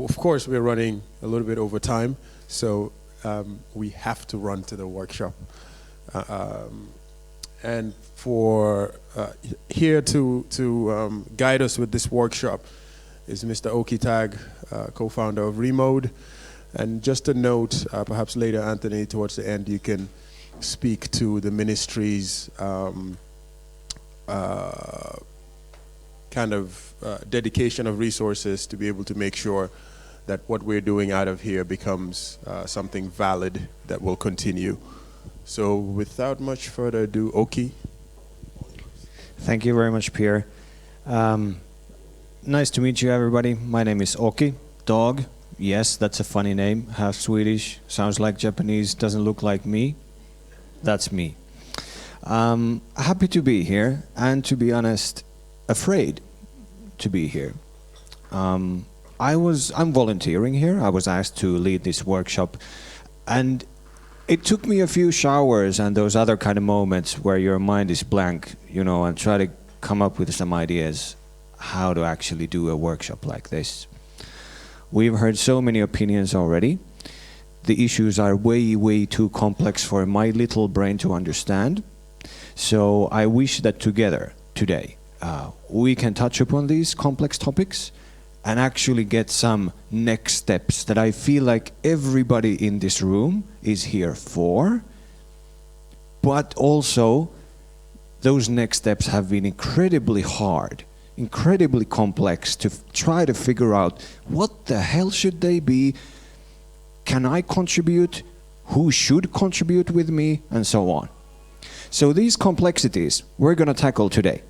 Of course, we're running a little bit over time, so we have to run to the workshop. And for here to guide us with this workshop is Mr. Oki Tag, co-founder of Remode. And just a note, perhaps later, Anthony, towards the end, you can speak to the ministry's kind of dedication of resources to be able to make sure that what we're doing out of here becomes something valid that will continue. So without much further ado, Oki. Thank you very much, Pierre. Nice to meet you, everybody. My name is Oki, dog. Yes, that's a funny name, half Swedish, sounds like Japanese, doesn't look like me. That's me. Happy to be here, and to be honest, afraid to be here. I'm volunteering here. I was asked to lead this workshop, and it took me a few showers and those other kind of moments where your mind is blank, you know, and try to come up with some ideas how to actually do a workshop like this. We've heard so many opinions already. The issues are way too complex for my little brain to understand. So I wish that together, today, we can touch upon these complex topics and actually get some next steps that I feel like everybody in this room is here for. But also, those next steps have been incredibly hard, incredibly complex to try to figure out what the hell should they be, can I contribute, who should contribute with me, and so on. So these complexities we're going to tackle today.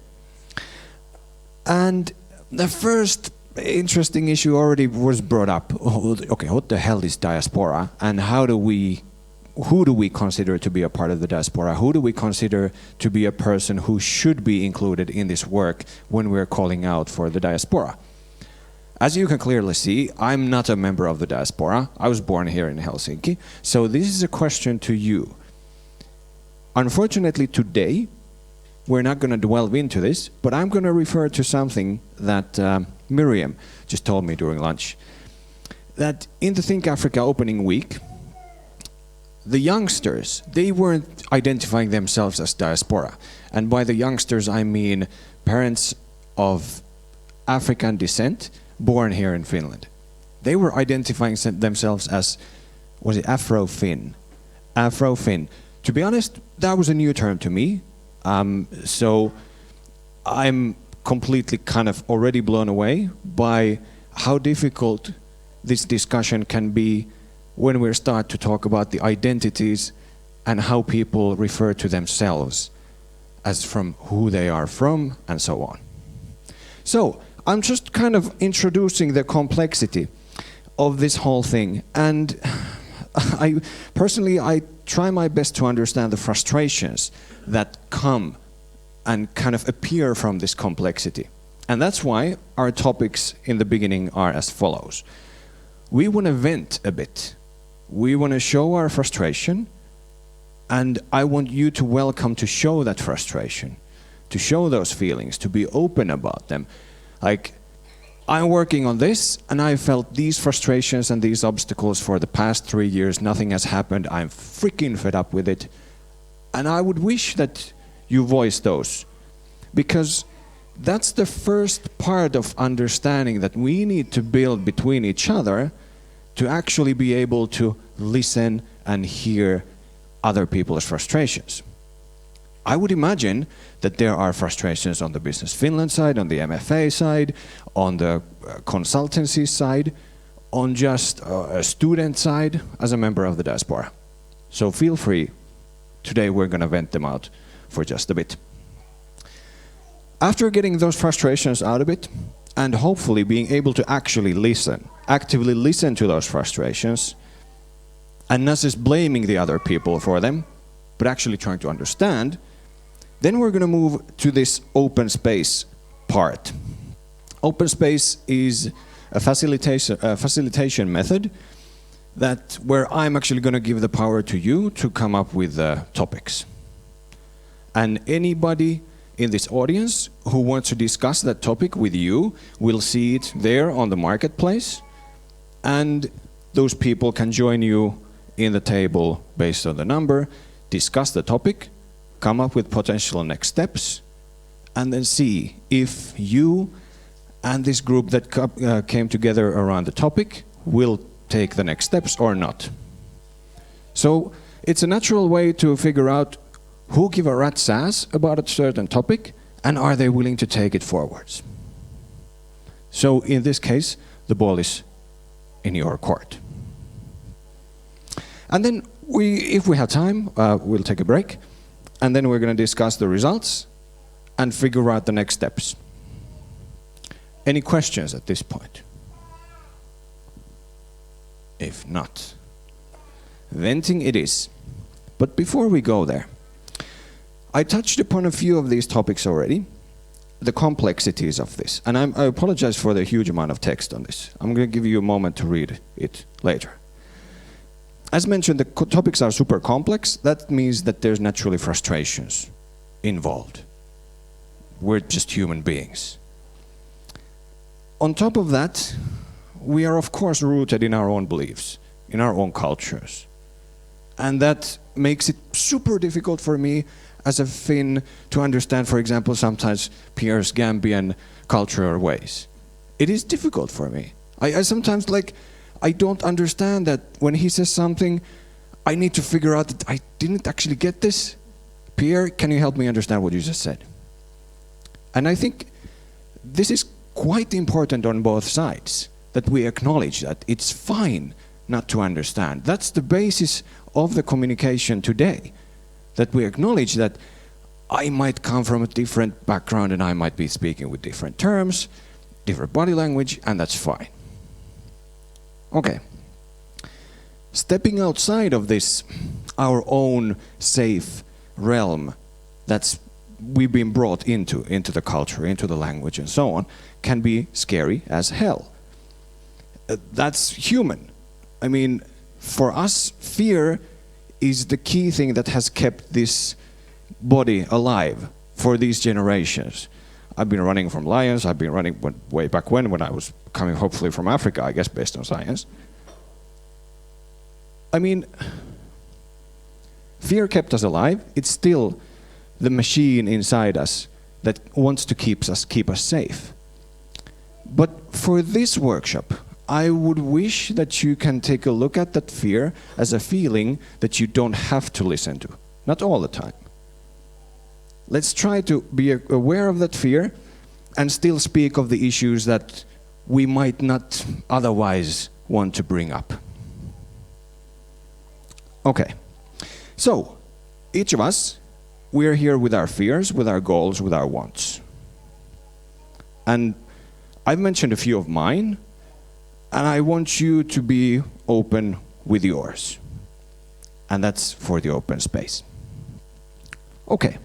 And the first interesting issue already was brought up. Okay, what the hell is diaspora, and who do we consider to be a part of the diaspora? Who do we consider to be a person who should be included in this work when we're calling out for the diaspora? As you can clearly see, I'm not a member of the diaspora. I was born here in Helsinki. So this is a question to you. Unfortunately, today, we're not going to delve into this, but I'm going to refer to something that Miriam just told me during lunch. That in the Think Africa opening week, the youngsters, they weren't identifying themselves as diaspora. And by the youngsters, I mean parents of African descent born here in Finland. They were identifying themselves as, was it Afro-Finn? Afro-Finn. To be honest, that was a new term to me. So I'm completely kind of already blown away by how difficult this discussion can be when we start to talk about the identities and how people refer to themselves as from who they are from and so on. So I'm just kind of introducing the complexity of this whole thing, and I try my best to understand the frustrations that come and kind of appear from this complexity. And that's why our topics in the beginning are as follows. We want to vent a bit. We want to show our frustration, and I want you to welcome to show that frustration, to show those feelings, to be open about them. Like, I'm working on this, and I felt these frustrations and these obstacles for the past 3 years. Nothing has happened. I'm freaking fed up with it. And I would wish that you voice those, because that's the first part of understanding that we need to build between each other to actually be able to listen and hear other people's frustrations. I would imagine that there are frustrations on the Business Finland side, on the MFA side, on the consultancy side, on just a student side as a member of the diaspora. So feel free. Today we're going to vent them out for just a bit. After getting those frustrations out of it, and hopefully being able to actually listen, actively listen to those frustrations, and not just blaming the other people for them, but actually trying to understand, then we're going to move to this open space part. Open space is a facilitation method where I'm actually going to give the power to you to come up with the topics. And anybody in this audience who wants to discuss that topic with you will see it there on the marketplace. and those people can join you in the table based on the number, discuss the topic, come up with potential next steps, and then see if you and this group that came together around the topic will take the next steps or not. So it's a natural way to figure out who give a rat's ass about a certain topic and are they willing to take it forwards. So in this case, the ball is in your court. And then if we have time, we'll take a break, and then we're going to discuss the results and figure out the next steps. Any questions at this point? If not, venting it is. But before we go there, I touched upon a few of these topics already, the complexities of this. And I apologize for the huge amount of text on this. I'm going to give you a moment to read it later. As mentioned, the topics are super complex. That means that there's naturally frustrations involved. We're just human beings. On top of that, we are of course rooted in our own beliefs, in our own cultures. And that makes it super difficult for me as a Finn to understand, for example, sometimes Pierre's Gambian cultural ways. It is difficult for me. I sometimes I don't understand that when he says something, I need to figure out that I didn't actually get this. Pierre, can you help me understand what you just said? And I think this is quite important on both sides, that we acknowledge that it's fine not to understand. That's the basis of the communication today, that we acknowledge that I might come from a different background and I might be speaking with different terms, different body language, and that's fine. Okay. Stepping outside of this, our own safe realm that's we've been brought into the culture, into the language and so on, can be scary as hell. That's human. I mean, for us, fear is the key thing that has kept this body alive for these generations. I've been running from lions, I've been running way back when I was coming hopefully from Africa, I guess, based on science. I mean, fear kept us alive. It's still the machine inside us that wants to keep us safe. But for this workshop, I would wish that you can take a look at that fear as a feeling that you don't have to listen to, not all the time. Let's try to be aware of that fear and still speak of the issues that we might not otherwise want to bring up. Okay, so each of us, we are here with our fears, with our goals, with our wants. And I've mentioned a few of mine, and I want you to be open with yours. And that's for the open space. Okay.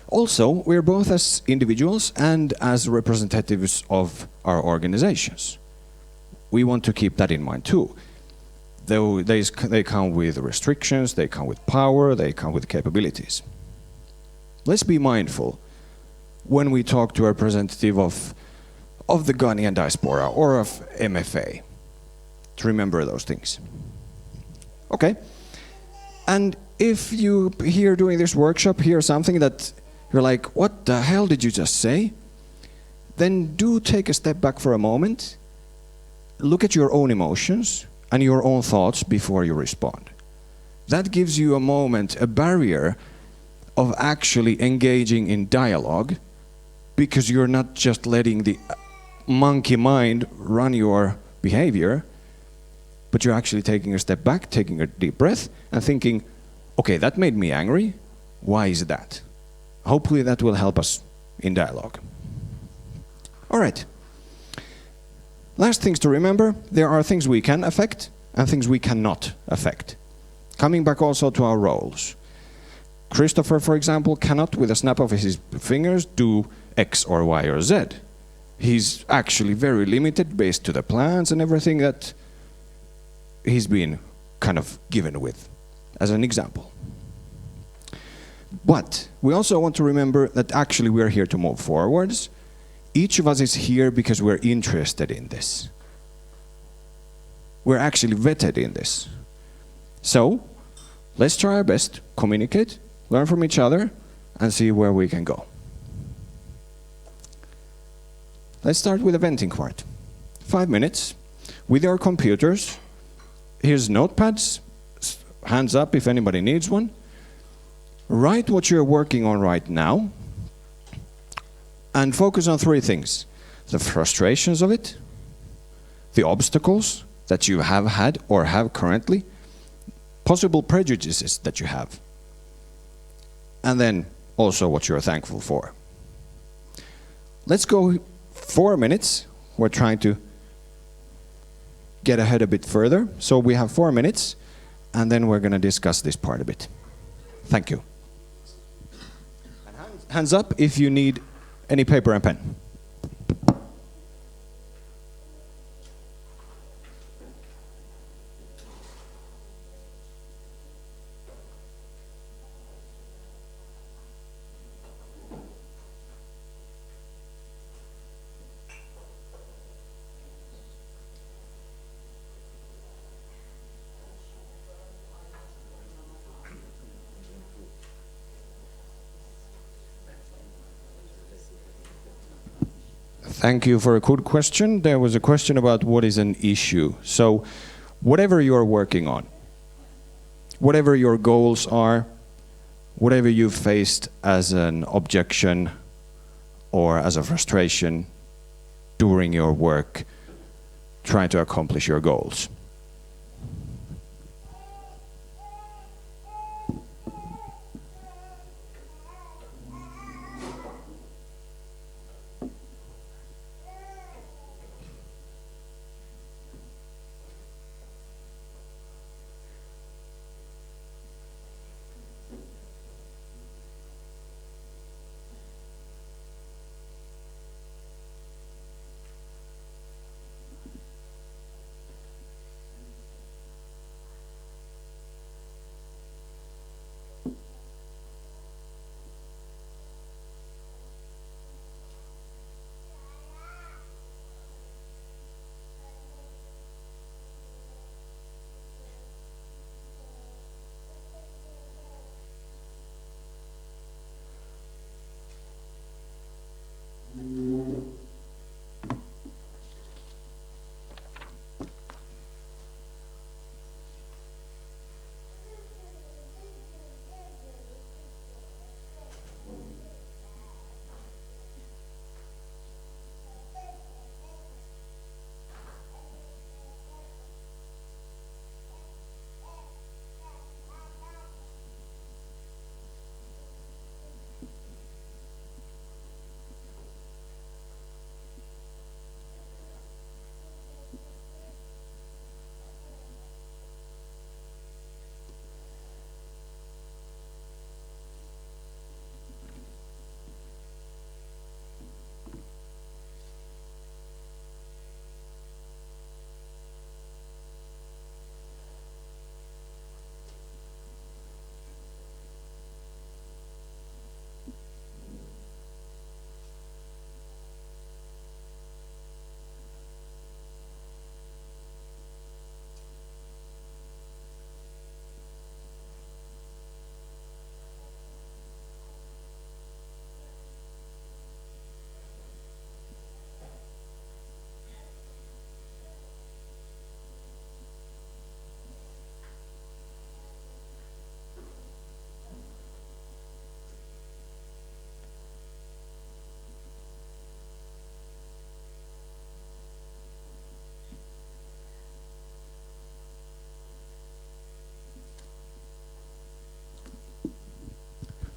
Also, we're both as individuals and as representatives of our organizations. We want to keep that in mind too. Though they come with restrictions, they come with power, they come with capabilities. Let's be mindful when we talk to a representative of the Ghanaian diaspora or of MFA, to remember those things. Okay? And if you here during this workshop hear something that you're like, what the hell did you just say? Then do take a step back for a moment, look at your own emotions and your own thoughts before you respond. That gives you a moment, a barrier of actually engaging in dialogue, because you're not just letting the monkey mind run your behavior, but you're actually taking a step back, taking a deep breath and thinking, okay, that made me angry. Why is that? Hopefully that will help us in dialogue. All right. Last things to remember, there are things we can affect and things we cannot affect. Coming back also to our roles. Christopher, for example, cannot with a snap of his fingers do X or Y or Z. He's actually very limited based to the plans and everything that he's been kind of given with, as an example. But we also want to remember that actually we're here to move forwards. Each of us is here because we're interested in this. we're actually vetted in this. So let's try our best, communicate, learn from each other, and see where we can go. Let's start with the venting part. 5 minutes with our computers. Here's notepads. Hands up if anybody needs one. Write what you're working on right now and focus on 3 things. The frustrations of it, the obstacles that you have had or have currently, possible prejudices that you have, and then also what you're thankful for. Let's go 4 minutes. We're trying to get ahead a bit further. So we have 4 minutes, and then we're going to discuss this part a bit. Thank you. And hands up if you need any paper and pen. Thank you for a good question. There was a question about what is an issue. So whatever you're working on, whatever your goals are, whatever you've faced as an objection or as a frustration during your work, trying to accomplish your goals.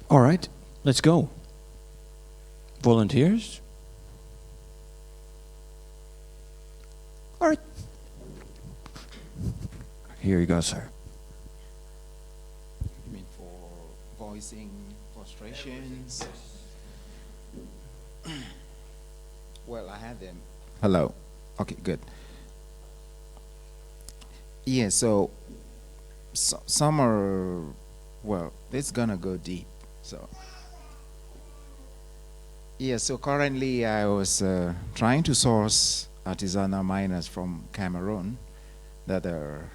All right, let's go. Volunteers? All right. Here you go, sir. You mean for voicing frustrations? Well, I had them. Hello. Okay, good. Yeah, so some are, well, it's gonna go deep. So, yeah, so currently I was trying to source artisanal miners from Cameroon, that are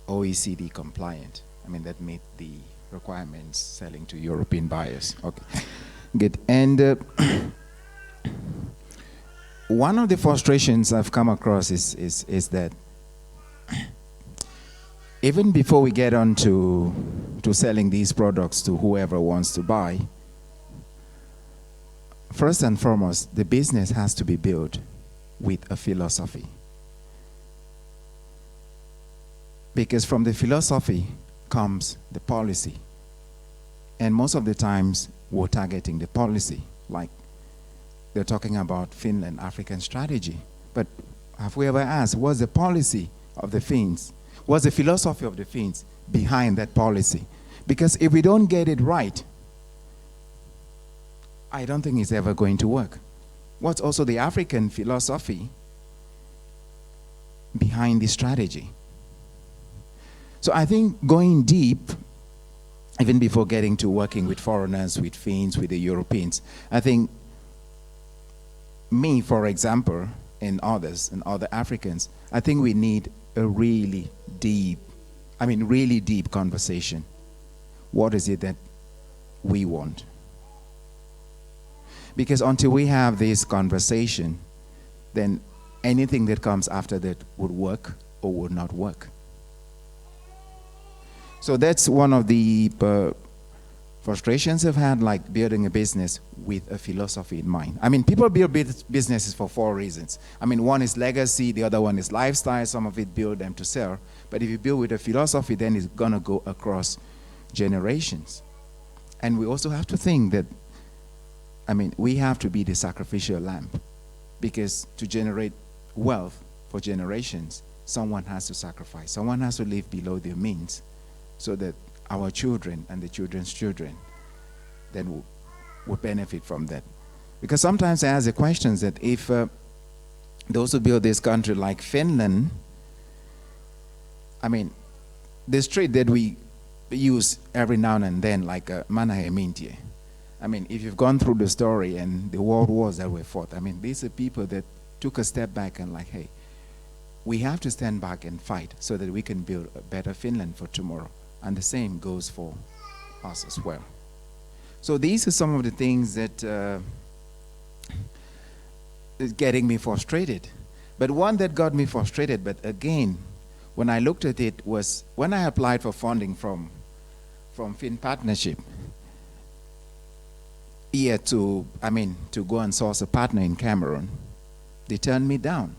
OECD compliant. I mean, that meet the requirements selling to European buyers. Okay, good. And one of the frustrations I've come across is that even before we get on to selling these products to whoever wants to buy, first and foremost, the business has to be built with a philosophy. Because from the philosophy comes the policy. And most of the times, we're targeting the policy. Like, they're talking about Finland-African strategy. But have we ever asked, what's the policy of the Finns? What's the philosophy of the Finns behind that policy? Because if we don't get it right, I don't think it's ever going to work. What's also the African philosophy behind this strategy? So I think going deep, even before getting to working with foreigners, with Finns, with the Europeans, I think me, for example, and others, and other Africans, I think we need a really deep conversation. What is it that we want? Because until we have this conversation, then anything that comes after that would work or would not work. So that's one of the frustrations I've had, like building a business with a philosophy in mind. I mean, people build businesses for 4 reasons. I mean, one is legacy, the other one is lifestyle, some of it build them to sell. But if you build with a philosophy, then it's gonna go across generations. And we also have to think that, I mean, we have to be the sacrificial lamb, because to generate wealth for generations, someone has to sacrifice. Someone has to live below their means so that our children and the children's children then will benefit from that. Because sometimes I ask the questions that if those who build this country like Finland, I mean, the street that we use every now and then, like Mannerheim-Intje, I mean, if you've gone through the story and the world wars that were fought, I mean, these are people that took a step back and like, hey, we have to stand back and fight so that we can build a better Finland for tomorrow. And the same goes for us as well. So these are some of the things that is getting me frustrated. But one that got me frustrated, but again, when I looked at it, was when I applied for funding from Finn Partnership here to go and source a partner in Cameroon, they turned me down.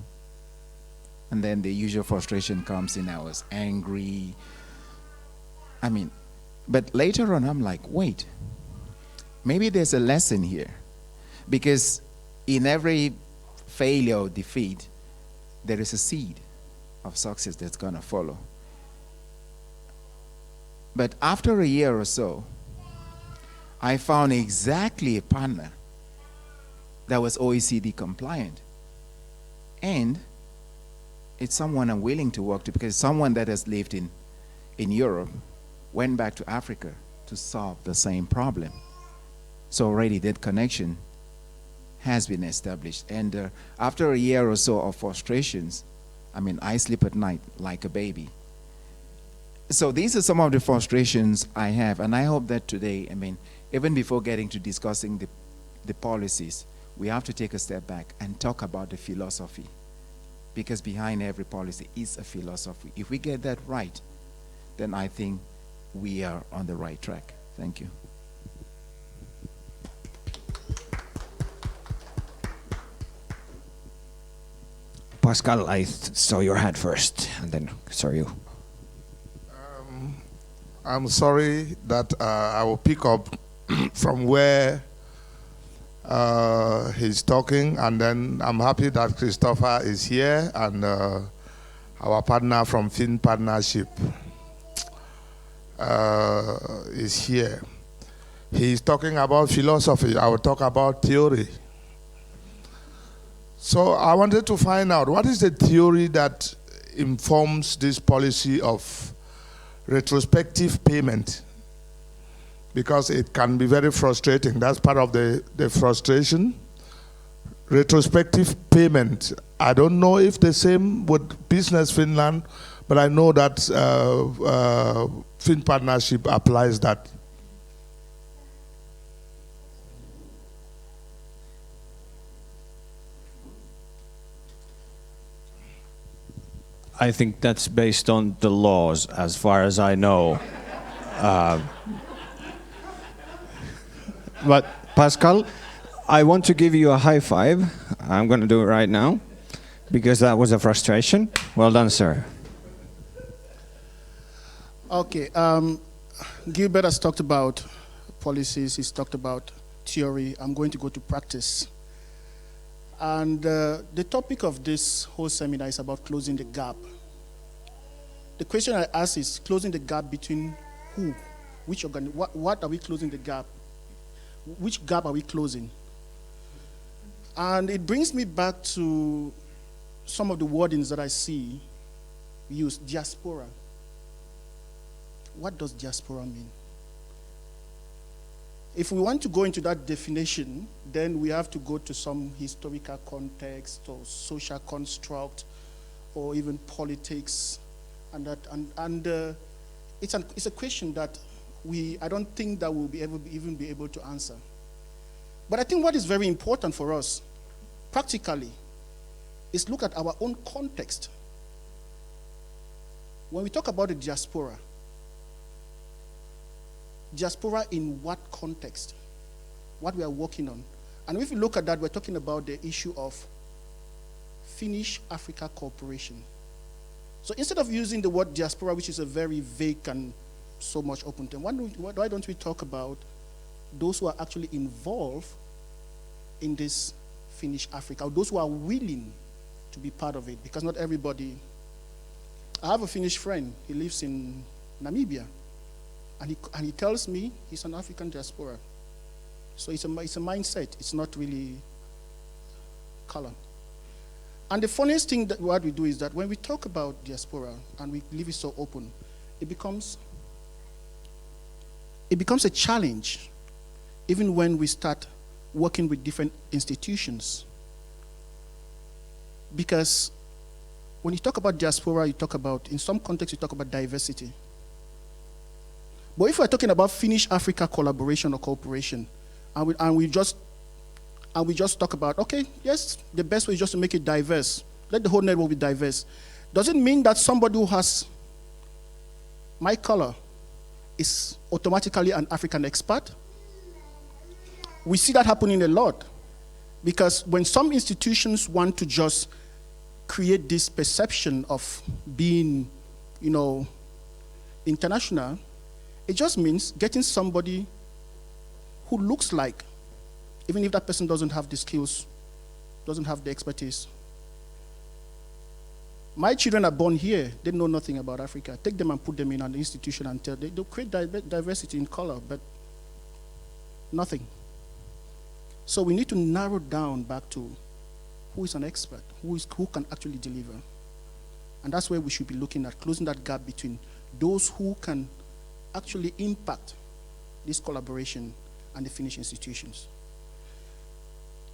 And then the usual frustration comes in. I was angry. I mean, but later on I'm like, wait, maybe there's a lesson here. Because in every failure or defeat, there is a seed of success that's gonna follow. But after a year or so, I found exactly a partner that was OECD compliant. And it's someone I'm willing to work to, because someone that has lived in Europe, went back to Africa to solve the same problem. So already that connection has been established. And after a year or so of frustrations, I mean, I sleep at night like a baby. So these are some of the frustrations I have. And I hope that today, I mean, even before getting to discussing the policies, we have to take a step back and talk about the philosophy. Because behind every policy is a philosophy. If we get that right, then I think we are on the right track. Thank you. Pascal, I saw your hand first, and then saw you. I'm sorry that I will pick up from where he's talking, and then I'm happy that Christopher is here and our partner from Finn Partnership is here. He's talking about philosophy. I will talk about theory. So I wanted to find out, what is the theory that informs this policy of retrospective payment? Because it can be very frustrating. That's part of the frustration. Retrospective payment. I don't know if the same with Business Finland, but I know that Fin Partnership applies that. I think that's based on the laws, as far as I know. But Pascal, I want to give you a high five. I'm going to do it right now, because that was a frustration. Well done, sir. Okay, Gilbert has talked about policies, he's talked about theory. I'm going to go to practice. And the topic of this whole seminar is about closing the gap. The question I ask is closing the gap between who? Which what are we closing the gap? Which gap are we closing? And it brings me back to some of the wordings that I see used. Diaspora. What does diaspora mean? If we want to go into that definition, then we have to go to some historical context or social construct or even politics. And it's a question that I don't think that we'll even be able to answer. But I think what is very important for us, practically, is look at our own context. When we talk about the diaspora in what context? What we are working on. And if you look at that, we're talking about the issue of Finnish-Africa cooperation. So instead of using the word diaspora, which is a very vague and so much open term, why don't we talk about those who are actually involved in this Finnish-Africa, or those who are willing to be part of it? Because not everybody. I have a Finnish friend. He lives in Namibia. And he tells me he's an African diaspora. So it's a mindset. It's not really color. And the funniest thing that what we do is that when we talk about diaspora and we leave it so open, it becomes a challenge, even when we start working with different institutions. Because when you talk about diaspora, you talk about, in some contexts, you talk about diversity. But if we're talking about Finnish-Africa collaboration or cooperation, and we just talk about, okay, yes, the best way is just to make it diverse. Let the whole network be diverse. Does it mean that somebody who has my color is automatically an African expert? We see that happening a lot. Because when some institutions want to just create this perception of being, international, it just means getting somebody who looks like, even if that person doesn't have the skills, doesn't have the expertise. My children are born here. They know nothing about Africa. Take them and put them in an institution and they'll create diversity in color, but nothing. So we need to narrow down back to who is an expert, who can actually deliver. And that's where we should be looking at, closing that gap between those who can actually impact this collaboration and the Finnish institutions.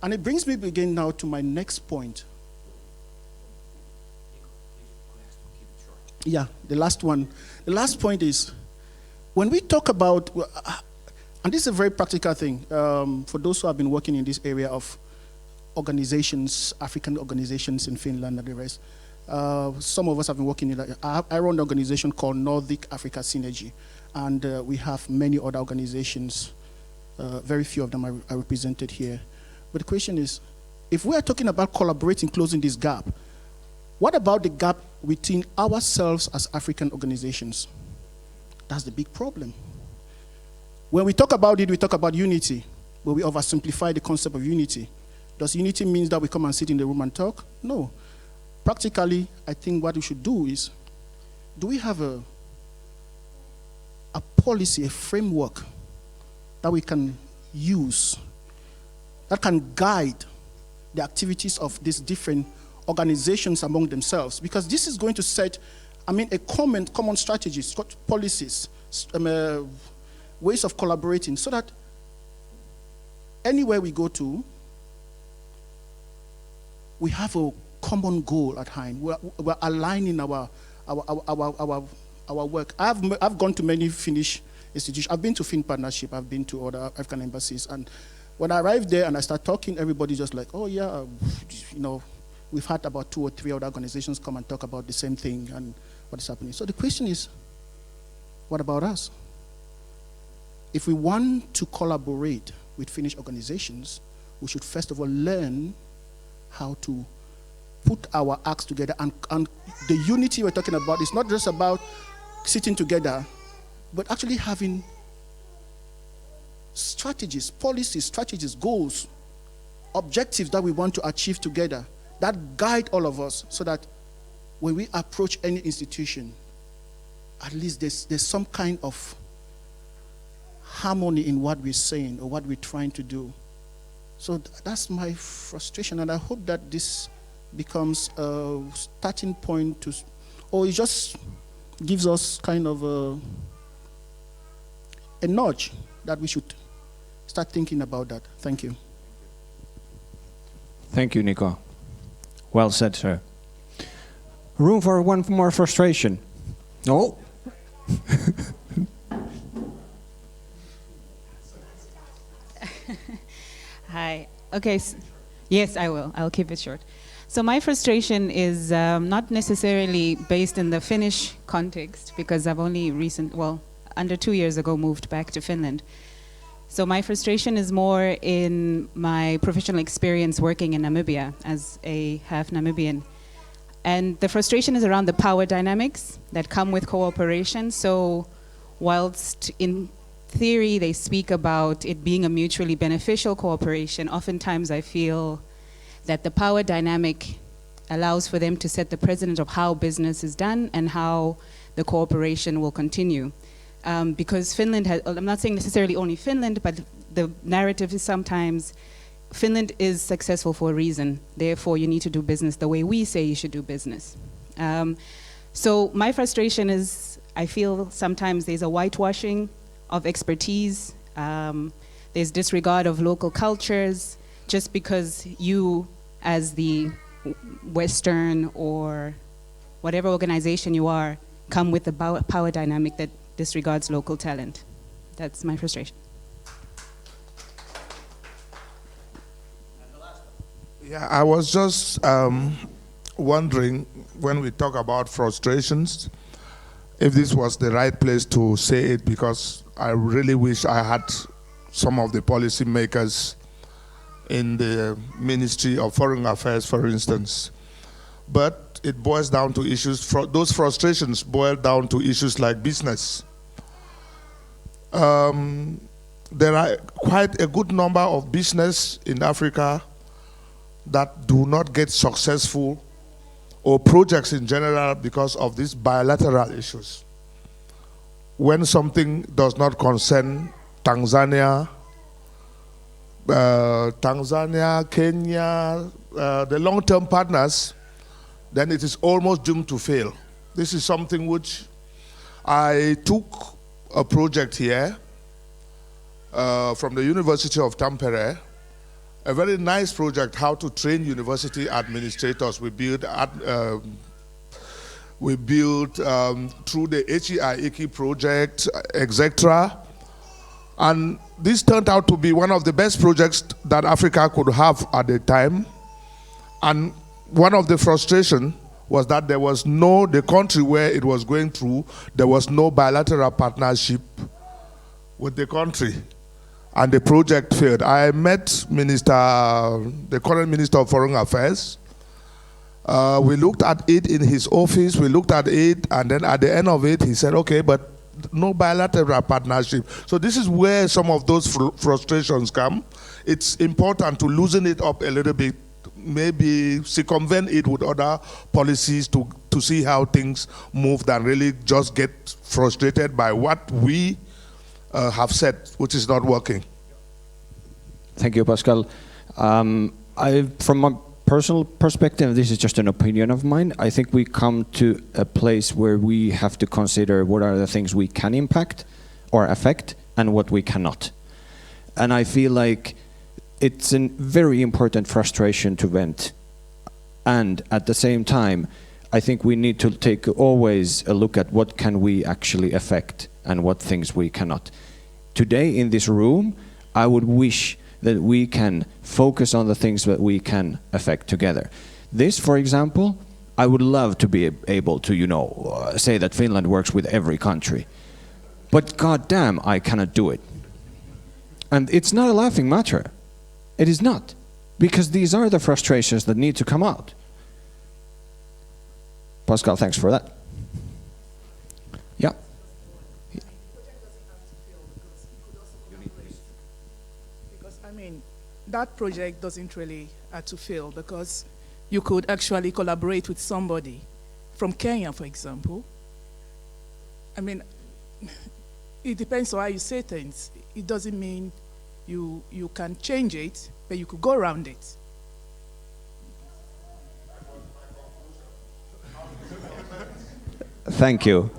And it brings me again now to my next point. Yeah, the last one. The last point is, when we talk about, and this is a very practical thing, for those who have been working in this area of organizations, African organizations in Finland and the rest, some of us have been working in that. I run an organization called Nordic-Africa Synergy, and we have many other organizations. Very few of them are represented here. But the question is, if we are talking about collaborating, closing this gap, what about the gap within ourselves as African organizations? That's the big problem. When we talk about it, we talk about unity, but we oversimplify the concept of unity. Does unity mean that we come and sit in the room and talk? No. Practically, I think what we should do is, do we have a policy, a framework that we can use that can guide the activities of these different organizations among themselves? Because this is going to set, a common strategies, policies, ways of collaborating, so that anywhere we go to, we have a common goal at hand. We're aligning our work. I've gone to many Finnish institutions. I've been to Finn Partnership. I've been to other African embassies. And when I arrived there and I start talking, everybody's just like, oh yeah, we've had about 2 or 3 other organizations come and talk about the same thing and what is happening. So the question is, what about us? If we want to collaborate with Finnish organizations, we should first of all learn how to put our acts together. And the unity we're talking about is not just about sitting together, but actually having strategies, policies, strategies, goals, objectives that we want to achieve together that guide all of us, so that when we approach any institution, at least there's some kind of harmony in what we're saying or what we're trying to do. So that's my frustration, and I hope that this becomes a starting point to, or it just gives us kind of a nudge that we should start thinking about that. Thank you. Thank you, Nico. Well said, sir. Room for one more frustration. Oh. Hi. Okay. Yes, I will. I'll keep it short. So my frustration is not necessarily based in the Finnish context, because I've only under 2 years ago moved back to Finland. So my frustration is more in my professional experience working in Namibia as a half Namibian. And the frustration is around the power dynamics that come with cooperation. So whilst in theory they speak about it being a mutually beneficial cooperation, oftentimes I feel that the power dynamic allows for them to set the precedent of how business is done and how the cooperation will continue. Because Finland has, I'm not saying necessarily only Finland, but the narrative is sometimes Finland is successful for a reason, therefore you need to do business the way we say you should do business. So my frustration is I feel sometimes there's a whitewashing of expertise, there's disregard of local cultures, just because you as the Western or whatever organization you are come with the power dynamic that disregards local talent. That's my frustration. Yeah, I was just wondering, when we talk about frustrations, if this was the right place to say it, because I really wish I had some of the policy makers in the Ministry of Foreign Affairs, for instance. But it boils down to issues, those frustrations boil down to issues like business. There are quite a good number of business in Africa that do not get successful, or projects in general, because of these bilateral issues. When something does not concern Tanzania, Kenya, the long-term partners, then it is almost doomed to fail. This is something which I took a project here from the University of Tampere, a very nice project, how to train university administrators. We built through the HEI project, etc. And this turned out to be one of the best projects that Africa could have at the time. And one of the frustrations was that there was the country where it was going through, there was no bilateral partnership with the country. And the project failed. I met the current Minister of Foreign Affairs. We looked at it in his office, we looked at it, and then at the end of it, he said, okay, but no bilateral partnership. So this is where some of those frustrations come. It's important to loosen it up a little bit, maybe circumvent it with other policies to see how things move, than really just get frustrated by what we have said, which is not working. Thank you, Pascal. From a personal perspective, this is just an opinion of mine. I think we come to a place where we have to consider what are the things we can impact or affect and what we cannot. And I feel like it's a very important frustration to vent. And at the same time, I think we need to take always a look at what can we actually affect and what things we cannot. Today in this room, I would wish that we can focus on the things that we can affect together. This, for example, I would love to be able to, say that Finland works with every country. But goddamn, I cannot do it. And it's not a laughing matter. It is not. Because these are the frustrations that need to come out. Pascal, thanks for that. Yeah. Because, that project doesn't really have to fail because you could actually collaborate with somebody from Kenya, for example. It depends on how you say things. It doesn't mean you can change it, but you could go around it. Thank you.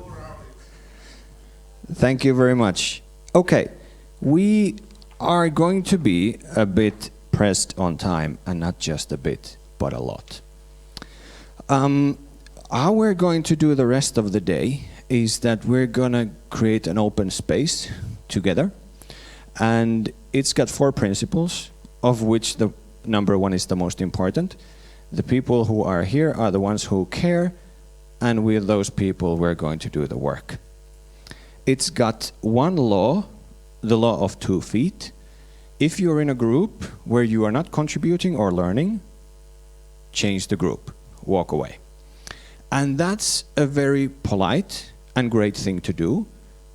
Thank you very much. Okay, we are going to be a bit pressed on time, and not just a bit, but a lot. How we're going to do the rest of the day is that we're going to create an open space together, and it's got 4 principles, of which the number 1 is the most important. The people who are here are the ones who care, and with those people we're going to do the work. It's got 1 law, the law of 2 feet. If you're in a group where you are not contributing or learning, change the group, walk away. And that's a very polite and great thing to do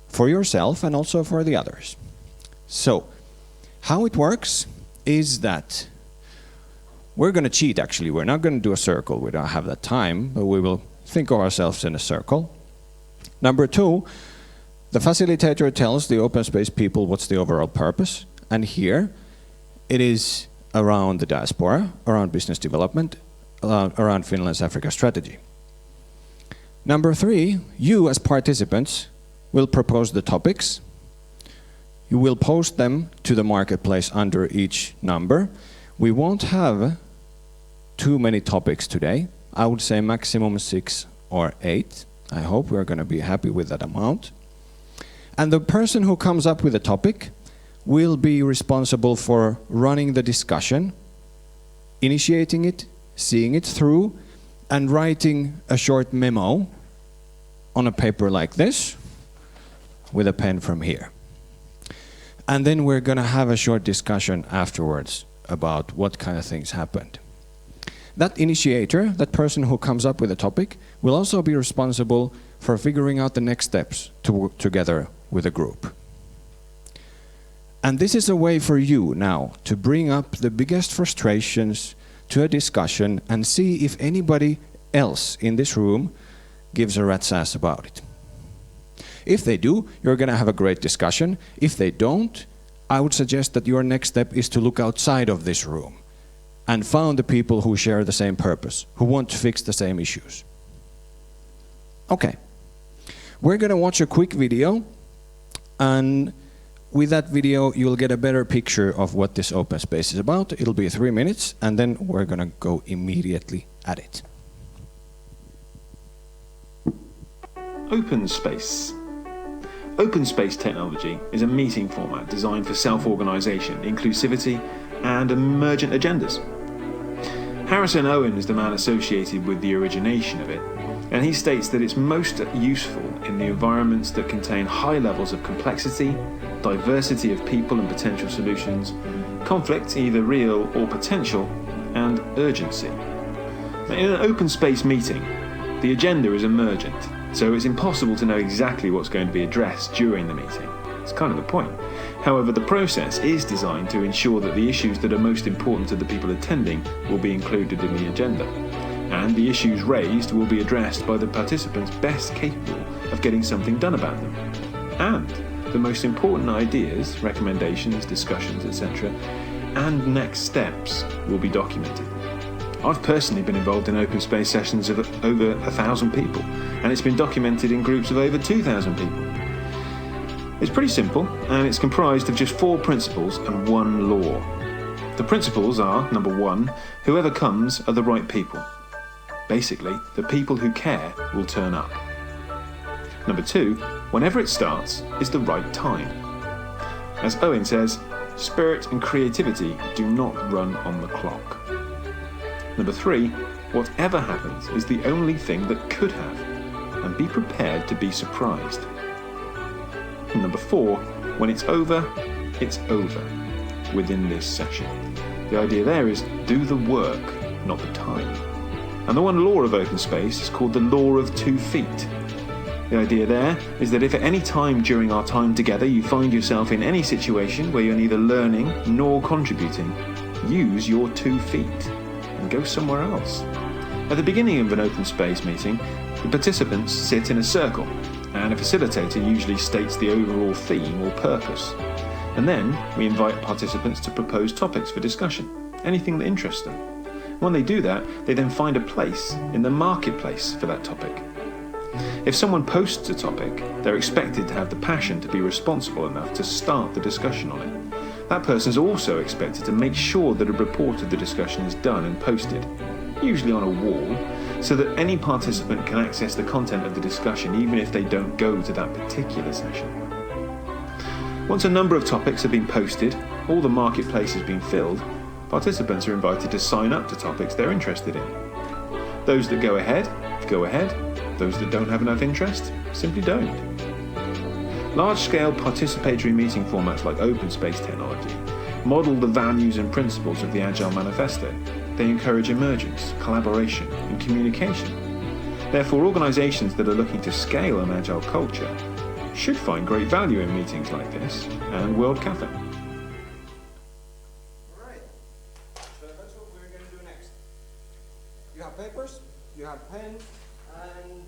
for yourself and also for the others. So, how it works is that we're going to cheat, actually. We're not going to do a circle. We don't have that time, but we will think of ourselves in a circle. Number 2, the facilitator tells the open space people what's the overall purpose. And here, it is around the diaspora, around business development, around Finland-Africa Strategy. Number 3, you as participants will propose the topics. You will post them to the marketplace under each number. We won't have too many topics today. I would say maximum 6 or 8. I hope we're going to be happy with that amount. And the person who comes up with a topic will be responsible for running the discussion, initiating it, seeing it through, and writing a short memo on a paper like this with a pen from here. And then we're going to have a short discussion afterwards about what kind of things happened. That initiator, that person who comes up with a topic, will also be responsible for figuring out the next steps to work together with a group. And this is a way for you now to bring up the biggest frustrations to a discussion and see if anybody else in this room gives a rat's ass about it. If they do, you're going to have a great discussion. If they don't, I would suggest that your next step is to look outside of this room and find the people who share the same purpose, who want to fix the same issues. Okay. We're going to watch a quick video, and with that video you'll get a better picture of what this open space is about. It'll be 3 minutes, and then we're going to go immediately at it. Open space. Open space technology is a meeting format designed for self-organisation, inclusivity, and emergent agendas. Harrison Owen is the man associated with the origination of it, and he states that it's most useful in the environments that contain high levels of complexity, diversity of people and potential solutions, conflict, either real or potential, and urgency. In an open space meeting, the agenda is emergent, so it's impossible to know exactly what's going to be addressed during the meeting. It's kind of the point. However, the process is designed to ensure that the issues that are most important to the people attending will be included in the agenda, and the issues raised will be addressed by the participants best capable of getting something done about them. And the most important ideas, recommendations, discussions, etc., and next steps will be documented. I've personally been involved in open space sessions of over 1,000 people, and it's been documented in groups of over 2,000 people. It's pretty simple, and it's comprised of just 4 principles and 1 law. The principles are, number 1, whoever comes are the right people. Basically, the people who care will turn up. Number 2, whenever it starts is the right time. As Owen says, spirit and creativity do not run on the clock. Number 3, whatever happens is the only thing that could have, and be prepared to be surprised. And number 4, when it's over within this session. The idea there is do the work, not the time. And the one law of open space is called the law of 2 feet. The idea there is that if at any time during our time together you find yourself in any situation where you're neither learning nor contributing, use your 2 feet and go somewhere else. At the beginning of an open space meeting, the participants sit in a circle, and a facilitator usually states the overall theme or purpose. And then we invite participants to propose topics for discussion, anything that interests them. When they do that, they then find a place in the marketplace for that topic. If someone posts a topic, they're expected to have the passion to be responsible enough to start the discussion on it. That person is also expected to make sure that a report of the discussion is done and posted, usually on a wall, so that any participant can access the content of the discussion even if they don't go to that particular session. Once a number of topics have been posted, all the marketplace has been filled, participants are invited to sign up to topics they're interested in. Those that go ahead, go ahead. Those that don't have enough interest, simply don't. Large-scale participatory meeting formats like open space technology model the values and principles of the Agile Manifesto. They encourage emergence, collaboration, and communication. Therefore, organizations that are looking to scale an Agile culture should find great value in meetings like this and World Cafe. Alright, so that's what we're going to do next. You have papers, you have pens, and you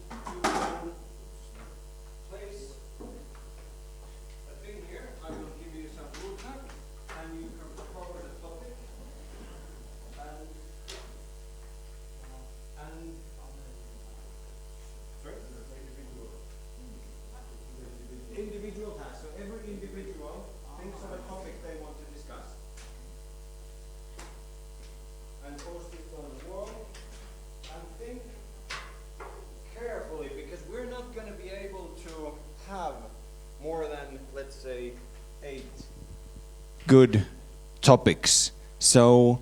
can place a thing here. I will give you some blue tack, and you can cover the topic. And sorry? Individual task. So every individual thinks of a topic they want to discuss and post it on the wall. And think carefully, because we're not going to be able to have more than, let's say, 8 good topics. So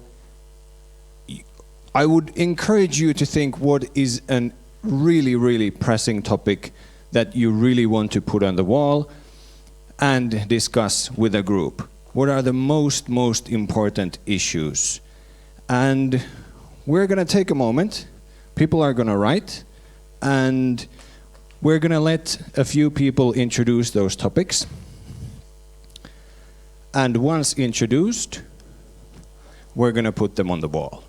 I would encourage you to think what is a really, really pressing topic that you really want to put on the wall and discuss with a group. What are the most important issues? And we're going to take a moment. People are going to write, and we're going to let a few people introduce those topics. And once introduced, we're going to put them on the wall.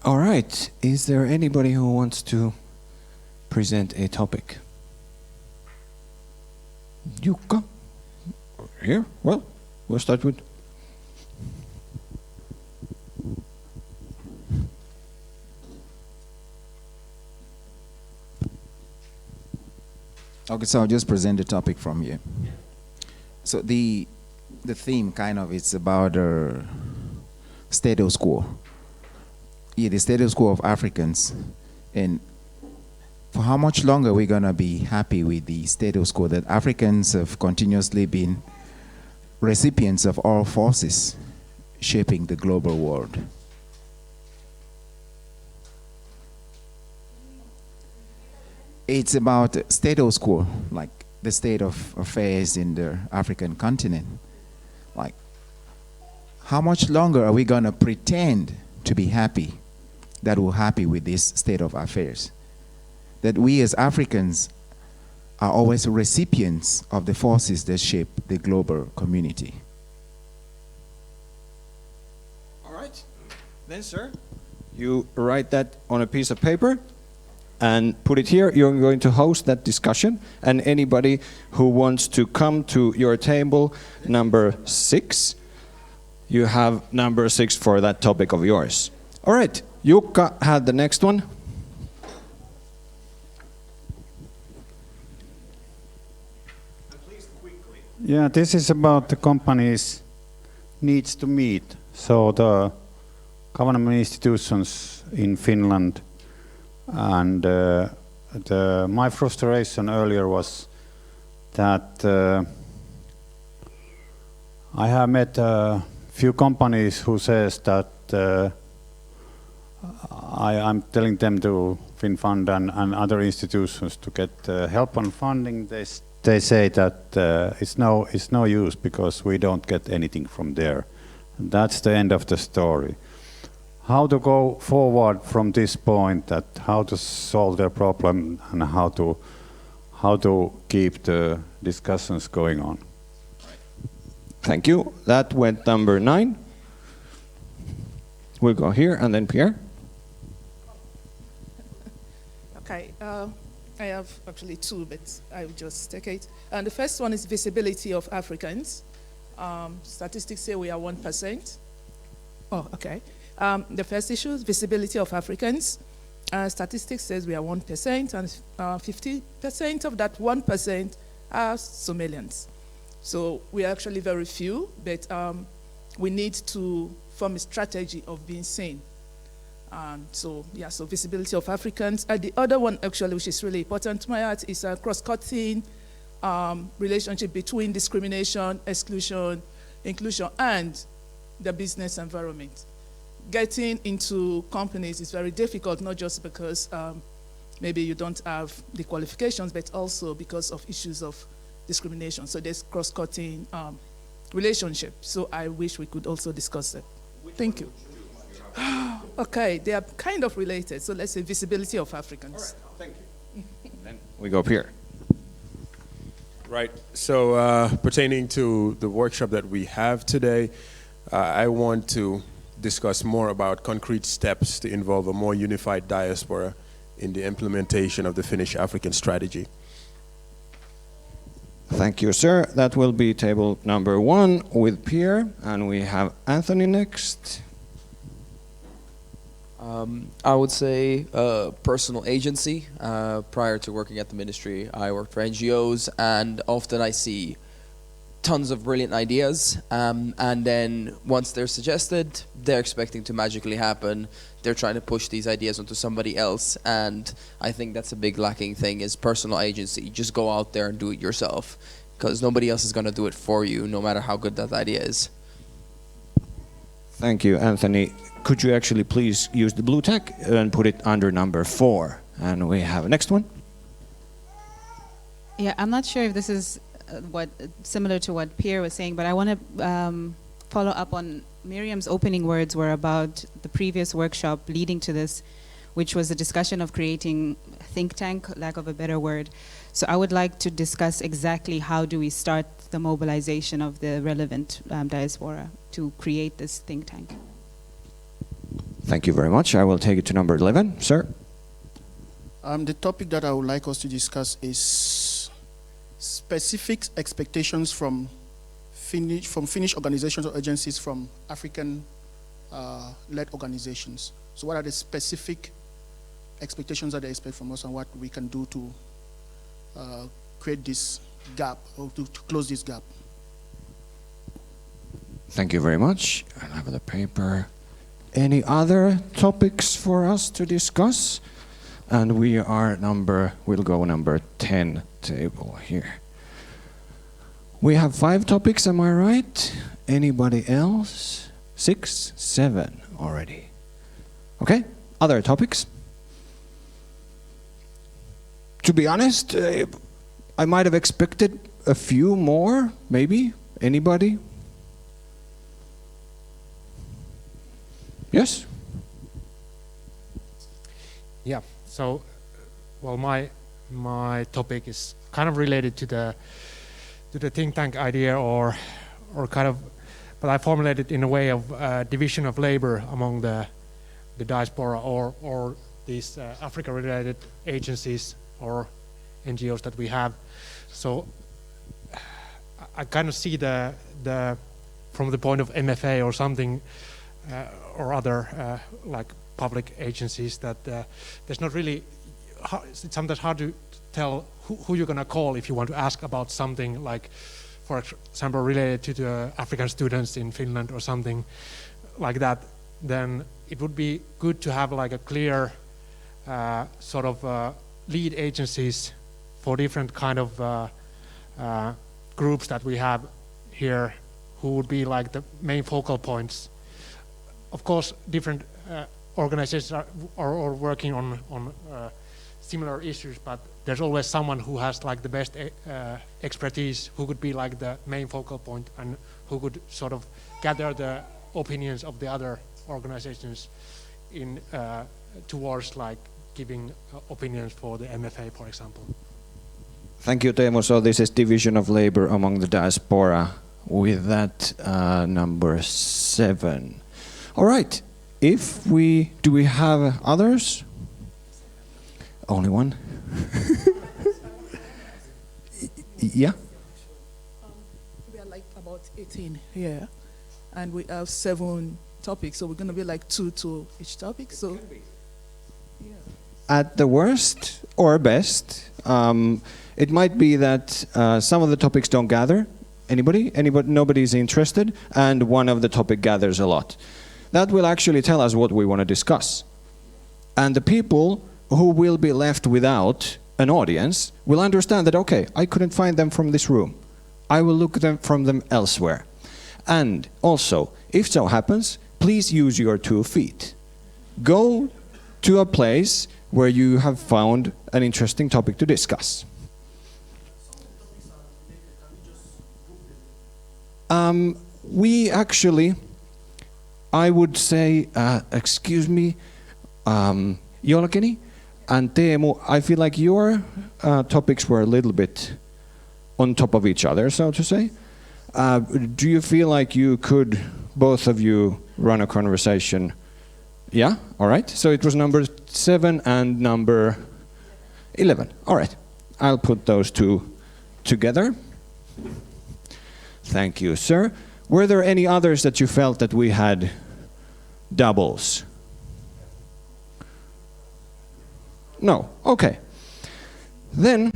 All right, is there anybody who wants to present a topic? Jukka? Here? Well, we'll start with... Okay, so I'll just present the topic from here. So the theme kind of is about status quo. Yeah, the status quo of Africans, and for how much longer we're gonna be happy with the status quo that Africans have continuously been recipients of all forces shaping the global world. It's about status quo, like the state of affairs in the African continent. like, how much longer are we going to pretend to be happy that we're happy with this state of affairs? That we as Africans are always recipients of the forces that shape the global community. All right. Then, sir, you write that on a piece of paper and put it here. You're going to host that discussion, and anybody who wants to come to your table, number 6, you have number 6 for that topic of yours. All right, Jukka had the next one. Yeah, this is about the companies' needs to meet. So the government institutions in Finland, and my frustration earlier was that I have met a few companies who says that I'm telling them to FinFund and other institutions to get help on funding. They say that it's no use because we don't get anything from there. That's the end of the story. How to go forward from this point, that how to solve their problem and how to keep the discussions going on. Thank you. That went number 9. We'll go here and then Pierre. Okay, I have actually 2, but I will just take it. And the first one is visibility of Africans. Statistics say we are 1%. Oh, okay. The first issue is visibility of Africans. Statistics says we are 1%, and 50% of that 1% are Somalians. So we are actually very few, but we need to form a strategy of being seen. So visibility of Africans. The other one, actually, which is really important to my heart, is a cross-cutting relationship between discrimination, exclusion, inclusion, and the business environment. Getting into companies is very difficult, not just because maybe you don't have the qualifications, but also because of issues of discrimination. So there's cross-cutting relationship. So I wish we could also discuss that. Thank you. Okay, they are kind of related. So let's say visibility of Africans. All right, thank you. Then we go up here. Right. So pertaining to the workshop that we have today, I want to discuss more about concrete steps to involve a more unified diaspora in the implementation of the Finnish-African strategy. Thank you, sir. That will be table number 1 with Pierre, and we have Anthony next. I would say personal agency. Prior to working at the ministry, I worked for NGOs, and often I see tons of brilliant ideas, and then once they're suggested, they're expecting to magically happen. They're trying to push these ideas onto somebody else, and I think that's a big lacking thing, is personal agency. Just go out there and do it yourself, because nobody else is going to do it for you, no matter how good that idea is. Thank you, Anthony. Could you actually please use the blue tag and put it under number 4? And we have a next one. Yeah, I'm not sure if this is similar to what Pierre was saying, but I want to follow up on Miriam's opening words were about the previous workshop leading to this, which was a discussion of creating a think tank, lack of a better word. So I would like to discuss exactly how do we start the mobilization of the relevant diaspora to create this think tank. Thank you very much. I will take it to number 11, sir. The topic that I would like us to discuss is specific expectations from Finnish organizations or agencies from African-led organizations. So what are the specific expectations that they expect from us, and what we can do to create this gap, or to close this gap? Thank you very much. I'll have the paper. Any other topics for us to discuss? And we'll go number 10 table here. We have 5 topics, am I right? Anybody else? 6, 7 already. Okay, other topics? To be honest, I might have expected a few more, maybe. Anybody? Yes? Yeah. So, well, my topic is kind of related to the think tank idea, or kind of, but I formulated it in a way of division of labor among the diaspora or these Africa-related agencies or NGOs that we have. So I kind of see the from the point of MFA or something or other like public agencies that there's not really, it's sometimes hard to tell who you're going to call if you want to ask about something like, for example, related to the African students in Finland or something like that. Then it would be good to have like a clear sort of lead agencies for different kind of groups that we have here, who would be like the main focal points. Of course, different organizations are working on similar issues, but there's always someone who has like the best expertise, who could be like the main focal point and who could sort of gather the opinions of the other organizations in towards like giving opinions for the MFA, for example. Thank you, Teemu. So this is division of labor among the diaspora. With that, number 7. All right. Do we have others? Only one? Yeah? We are like about 18 here, and we have 7 topics, so we're going to be like 2 to each topic. So, yeah. At the worst or best, it might be that some of the topics don't gather anybody, nobody's interested, and one of the topic gathers a lot. That will actually tell us what we want to discuss. And the people who will be left without an audience will understand that, okay, I couldn't find them from this room. I will look from them elsewhere. And also, if so happens, please use your 2 feet. Go to a place where you have found an interesting topic to discuss. We actually, I would say, excuse me, Jolkeni and Teemu, I feel like your topics were a little bit on top of each other, so to say. Do you feel like you could, both of you, run a conversation? Yeah? All right. So it was number 7 and number 11. All right. I'll put those 2 together. Thank you, sir. Were there any others that you felt that we had doubles? No. Okay. Then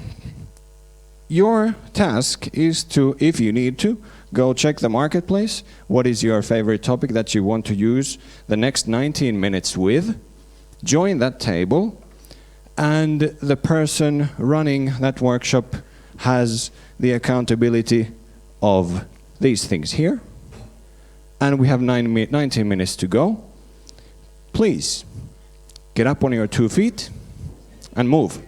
your task is to, if you need to, go check the marketplace. What is your favorite topic that you want to use the next 19 minutes with? Join that table, and the person running that workshop has the accountability of these things here. And we have 19 minutes to go. Please, get up on your 2 feet and move.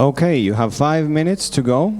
Okay, you have 5 minutes to go.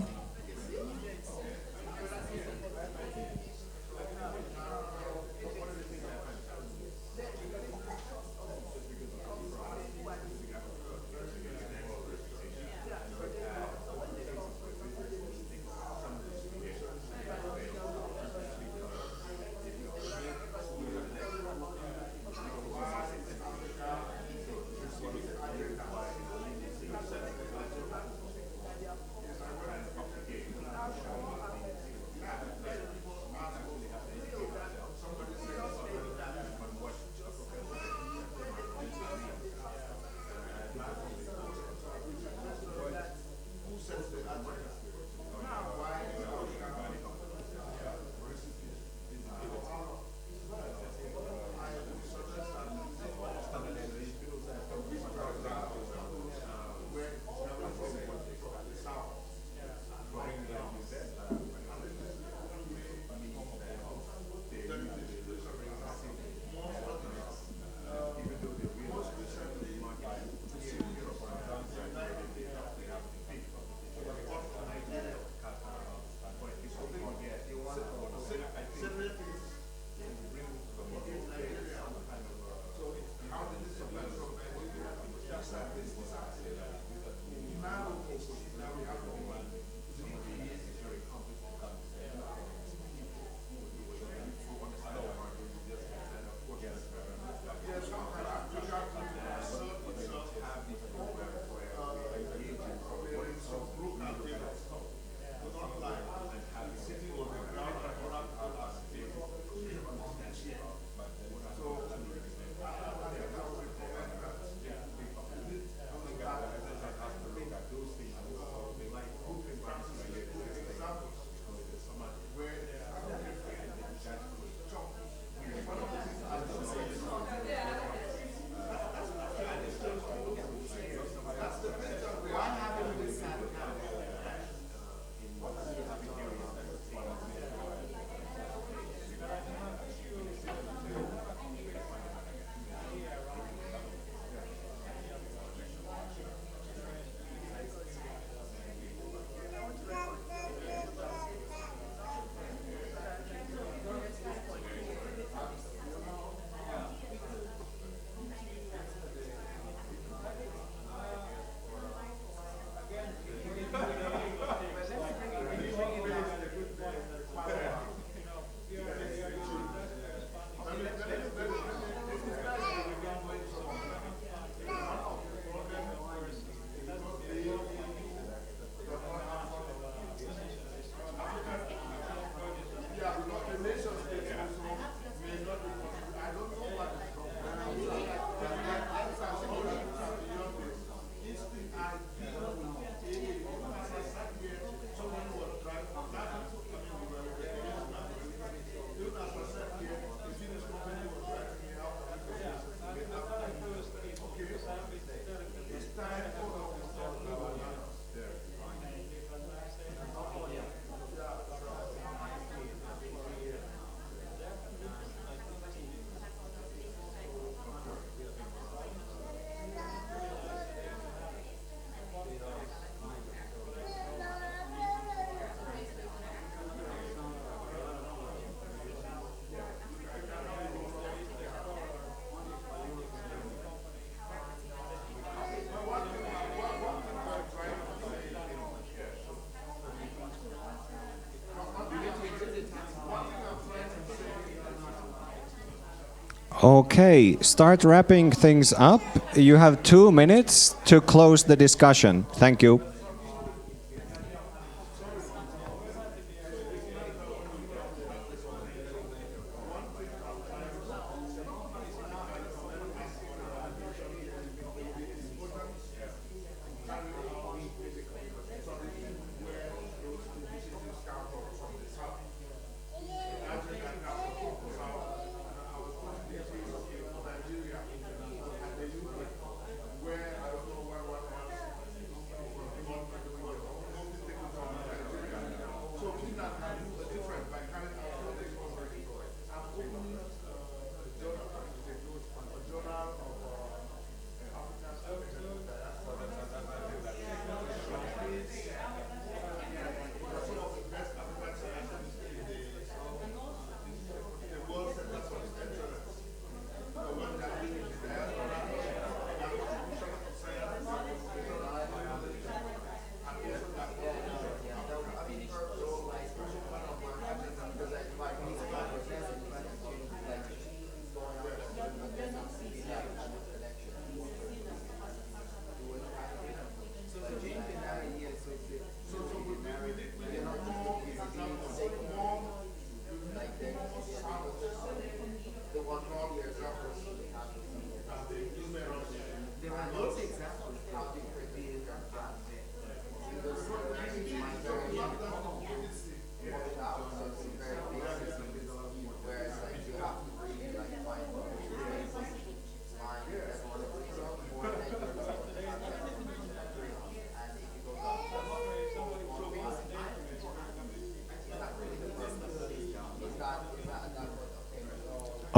Okay, start wrapping things up. You have 2 minutes to close the discussion. Thank you.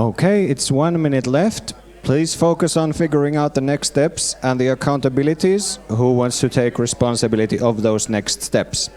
Okay, it's 1 minute left. Please focus on figuring out the next steps and the accountabilities. Who wants to take responsibility of those next steps?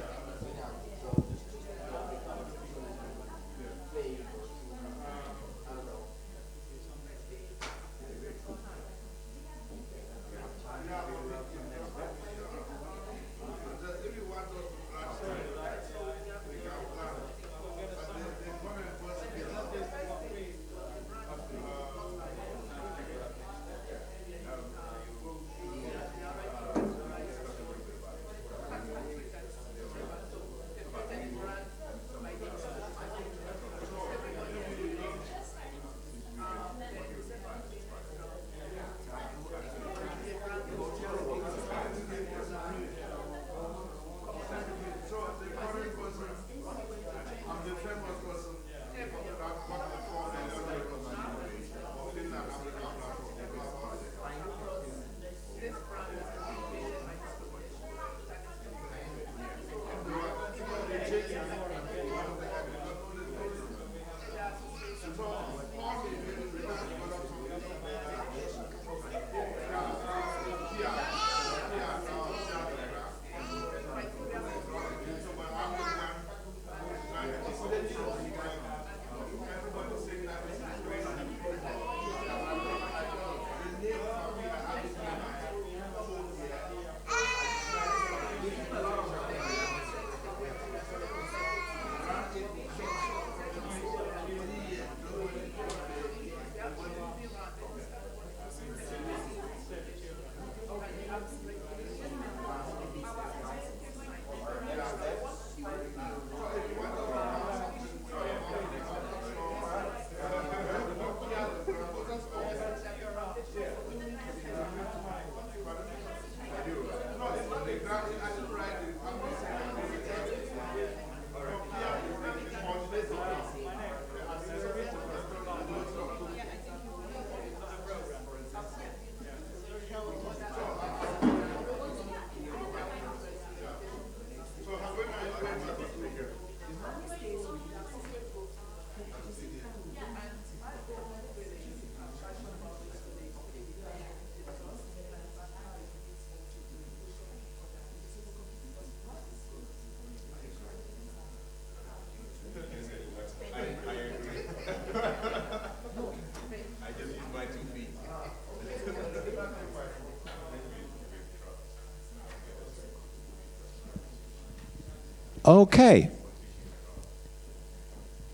Okay.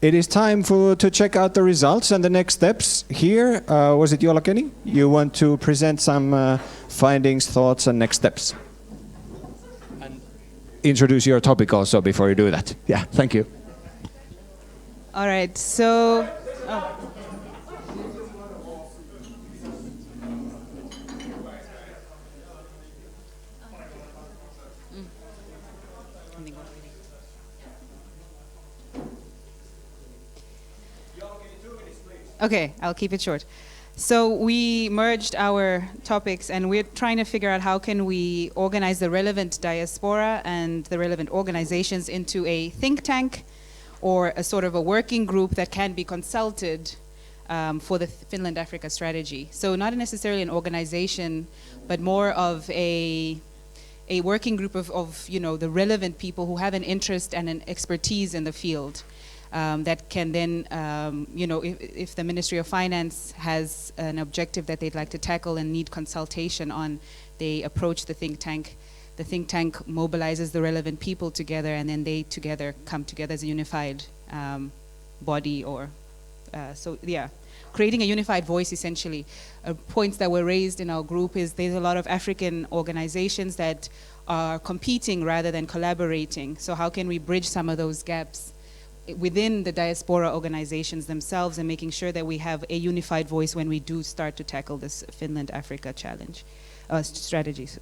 It is time to check out the results and the next steps. Here, was it Jolakeni? You want to present some findings, thoughts, and next steps. And introduce your topic also before you do that. Yeah, thank you. All right, so... Oh. Okay, I'll keep it short. So we merged our topics and we're trying to figure out how can we organize the relevant diaspora and the relevant organizations into a think tank or a sort of a working group that can be consulted for the Finland-Africa strategy. So not necessarily an organization, but more of a working group of you know, the relevant people who have an interest and an expertise in the field. That can then, you know, if the Ministry of Finance has an objective that they'd like to tackle and need consultation on, they approach the think tank. The think tank mobilizes the relevant people together, and then they together come together as a unified body. Or so, yeah, creating a unified voice. Essentially, points that were raised in our group is there's a lot of African organizations that are competing rather than collaborating. So how can we bridge some of those gaps within the diaspora organizations themselves and making sure that we have a unified voice when we do start to tackle this Finland-Africa challenge strategies.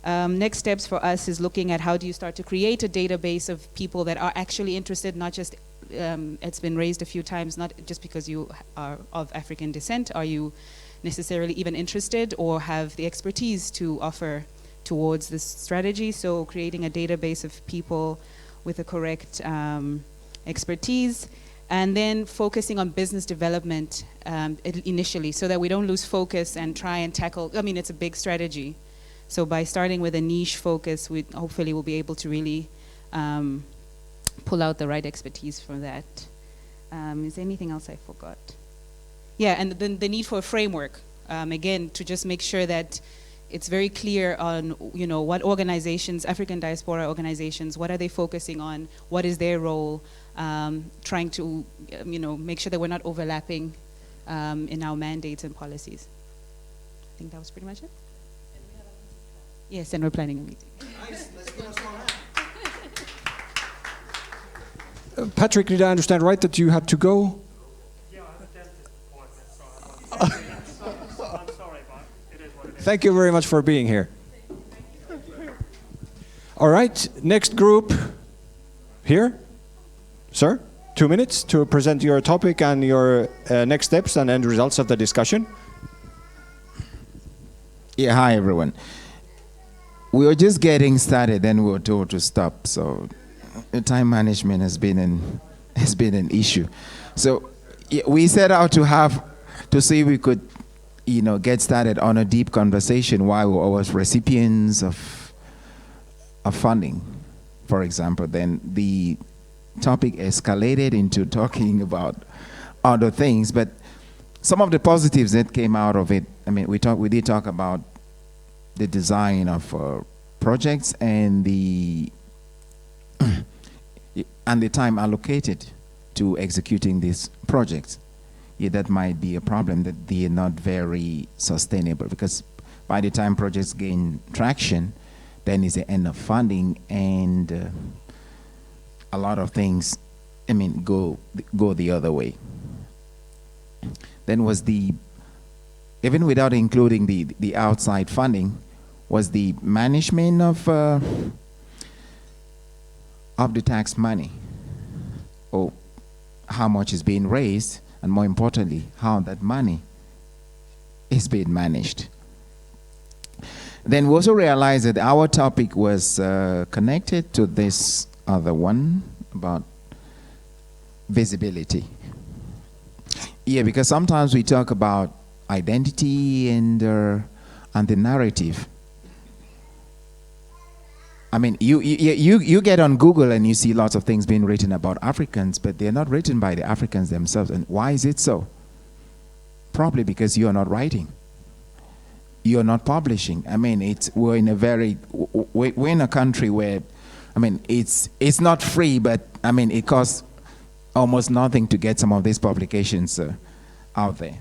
Next steps for us is looking at how do you start to create a database of people that are actually interested, not just, it's been raised a few times, not just because you are of African descent, are you necessarily even interested or have the expertise to offer towards this strategy. So creating a database of people with the correct expertise. and then focusing on business development initially, so that we don't lose focus and try and tackle, I mean, it's a big strategy. So by starting with a niche focus, we hopefully will be able to really pull out the right expertise from that. Is there anything else I forgot? Yeah, and then the need for a framework, again, to just make sure that it's very clear on, you know, what organizations, African diaspora organizations, what are they focusing on, what is their role, trying to, you know, make sure that we're not overlapping in our mandates and policies. I think that was pretty much it. Yes, and we're planning a meeting. Nice. Let's give us one. Patrick, did I understand right that you had to go? Yeah, I have a dentist appointment, so I'm sorry, but it is what it is. Thank you very much for being here. All right, next group here. Sir, 2 minutes to present your topic and your next steps and end results of the discussion. Yeah, hi everyone. We were just getting started, then we were told to stop. So time management has been an issue. So we set out to see if we could, you know, get started on a deep conversation while we were recipients of funding, for example. Then the topic escalated into talking about other things, but some of the positives that came out of it, I mean, we did talk about the design of projects and the time allocated to executing these projects. Yeah, that might be a problem, that they are not very sustainable, because by the time projects gain traction, then is the end of funding, and a lot of things, I mean, go the other way. Then was even without including the outside funding, was the management of the tax money, or how much is being raised, and more importantly, how that money is being managed. Then we also realized that our topic was connected to this other one about visibility. Yeah, because sometimes we talk about identity and the narrative. I mean, you get on Google and you see lots of things being written about Africans, but they're not written by the Africans themselves. And why is it so? Probably because you are not writing. You're not publishing. I mean, we're in a country where, I mean, it's not free, but I mean, it costs almost nothing to get some of these publications out there.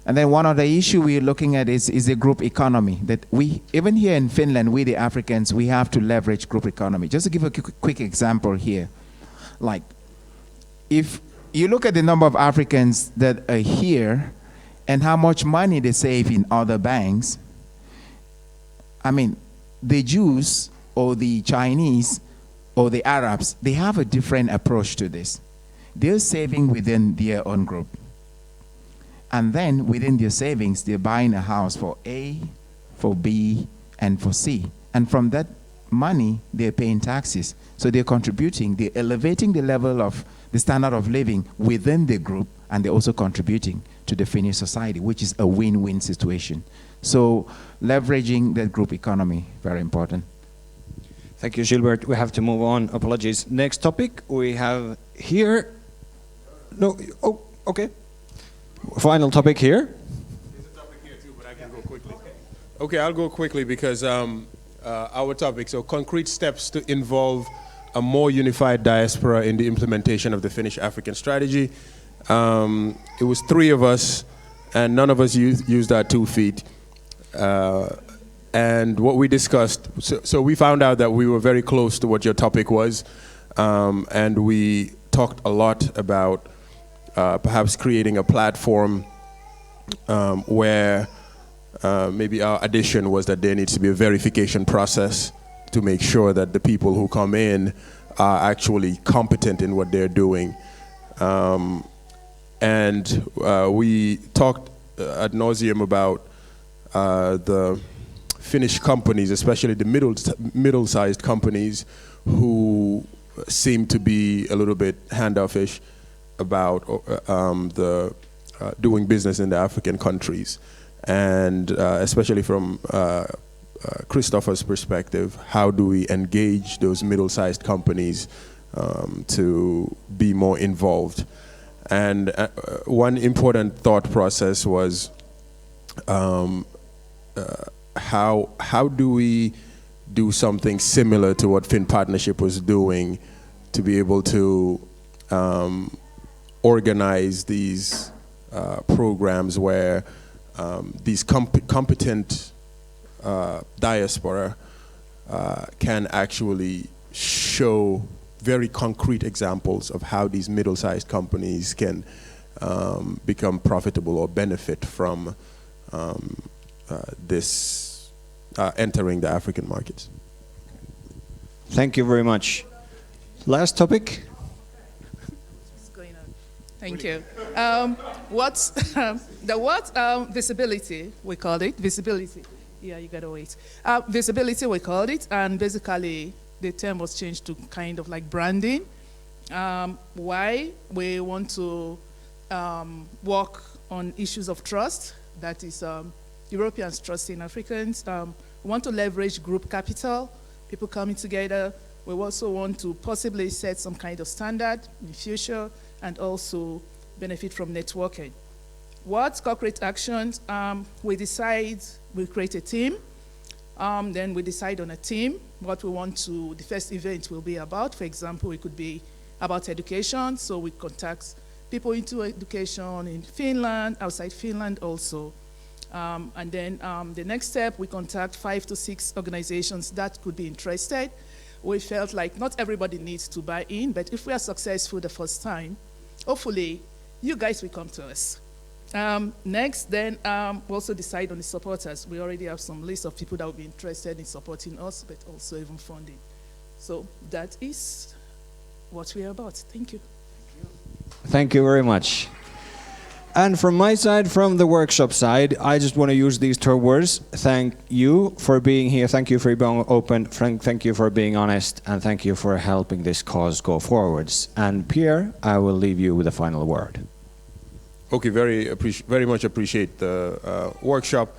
And then one other issue we're looking at is the group economy, that we, even here in Finland, we the Africans, we have to leverage group economy. Just to give a quick example here, like if you look at the number of Africans that are here and how much money they save in other banks, I mean, the Jews or the Chinese or the Arabs, they have a different approach to this. They're saving within their own group. And then within their savings, they're buying a house for A, for B, and for C. And from that money, they're paying taxes. So they're contributing, they're elevating the level of the standard of living within the group, and they're also contributing to the Finnish society, which is a win-win situation. So leveraging that group economy, very important. Thank you, Gilbert. We have to move on. Apologies. Next topic we have here. No, oh, okay. Final topic here. There's a topic here too, but I can go quickly. Okay, I'll go quickly because our topic, so concrete steps to involve a more unified diaspora in the implementation of the Finnish-African strategy. It was 3 of us, and none of us used our 2 feet. And what we discussed, so we found out that we were very close to what your topic was, and we talked a lot about perhaps creating a platform where maybe our addition was that there needs to be a verification process to make sure that the people who come in are actually competent in what they're doing. And we talked ad nauseum about the Finnish companies, especially the middle-sized companies, who seem to be a little bit handoffish. about the doing business in the African countries, and especially from Christopher's perspective, how do we engage those middle-sized companies to be more involved? And one important thought process was how do we do something similar to what Fin Partnership was doing to be able to organize these programs where these competent diaspora can actually show very concrete examples of how these middle-sized companies can become profitable or benefit from this entering the African markets. Thank you very much. Last topic. What's going on? Thank you. Visibility, we called it. Visibility. Yeah, you gotta wait. Visibility, we called it, and basically the term was changed to kind of like branding. Why? We want to work on issues of trust, that is Europeans trusting Africans. We want to leverage group capital, people coming together. We also want to possibly set some kind of standard in the future and also benefit from networking. What corporate actions? We decide, we create a team. Then we decide on a team, what we want to, the first event will be about. For example, it could be about education. So we contact people into education in Finland, outside Finland also. And then the next step, we contact 5 to 6 organizations that could be interested. We felt like not everybody needs to buy in, but if we are successful the first time, hopefully you guys will come to us. Next, then we also decide on the supporters. We already have some list of people that will be interested in supporting us, but also even funding. So that is what we are about. Thank you. Thank you very much. And from my side, from the workshop side, I just want to use these 2 words. Thank you for being here. Thank you for being open. Frank, thank you for being honest. And thank you for helping this cause go forwards. And Pierre, I will leave you with a final word. Okay, very much appreciate the workshop.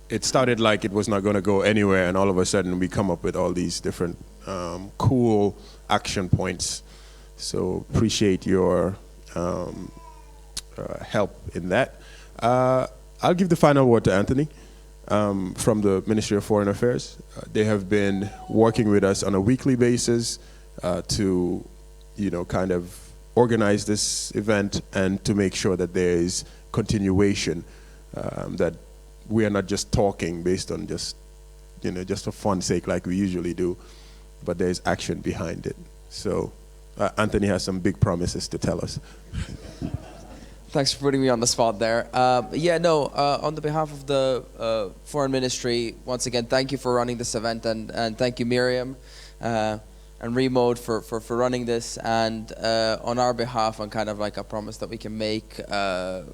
It started like it was not going to go anywhere, and all of a sudden we come up with all these different cool action points. So appreciate your help in that. I'll give the final word to Anthony from the Ministry of Foreign Affairs. They have been working with us on a weekly basis to, kind of organize this event and to make sure that there is continuation, that we are not just talking based on just for fun's sake like we usually do, but there's action behind it. So Anthony has some big promises to tell us. Thanks for putting me on the spot there. On the behalf of the Foreign Ministry, once again, thank you for running this event, and thank you, Miriam and Remote for running this, and on our behalf, on kind of like a promise that we can make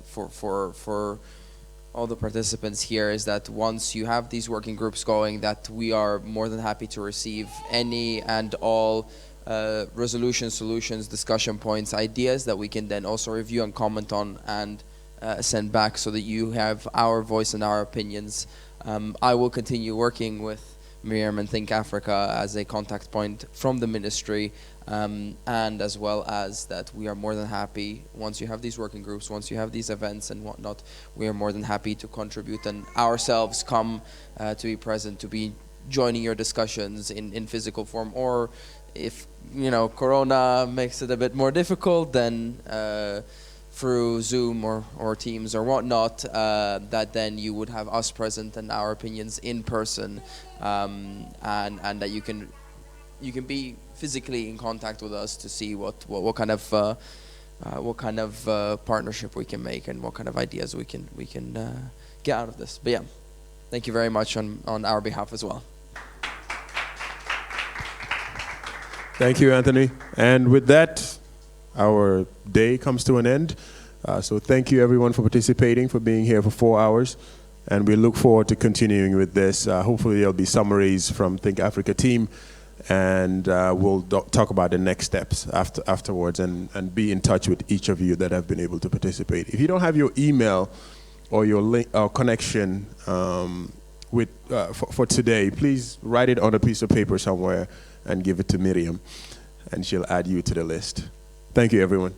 for all the participants here is that once you have these working groups going, that we are more than happy to receive any and all resolutions, solutions, discussion points, ideas that we can then also review and comment on and send back so that you have our voice and our opinions. I will continue working with Miriam and Think Africa as a contact point from the ministry, and as well as that we are more than happy, once you have these working groups, once you have these events and whatnot, we are more than happy to contribute and ourselves come to be present, to be joining your discussions in physical form, or if Corona makes it a bit more difficult, then through Zoom or Teams or whatnot, that then you would have us present and our opinions in person, and that you can be physically in contact with us to see what kind of partnership we can make and what kind of ideas we can get out of this. But yeah, thank you very much on our behalf as well. Thank you, Anthony. And with that, our day comes to an end. So thank you, everyone, for participating, for being here for 4 hours. And we look forward to continuing with this. Hopefully, there'll be summaries from Think Africa team and we'll talk about the next steps afterwards, and be in touch with each of you that have been able to participate. If you don't have your email or your link or connection for today, please write it on a piece of paper somewhere and give it to Miriam, and she'll add you to the list. Thank you, everyone.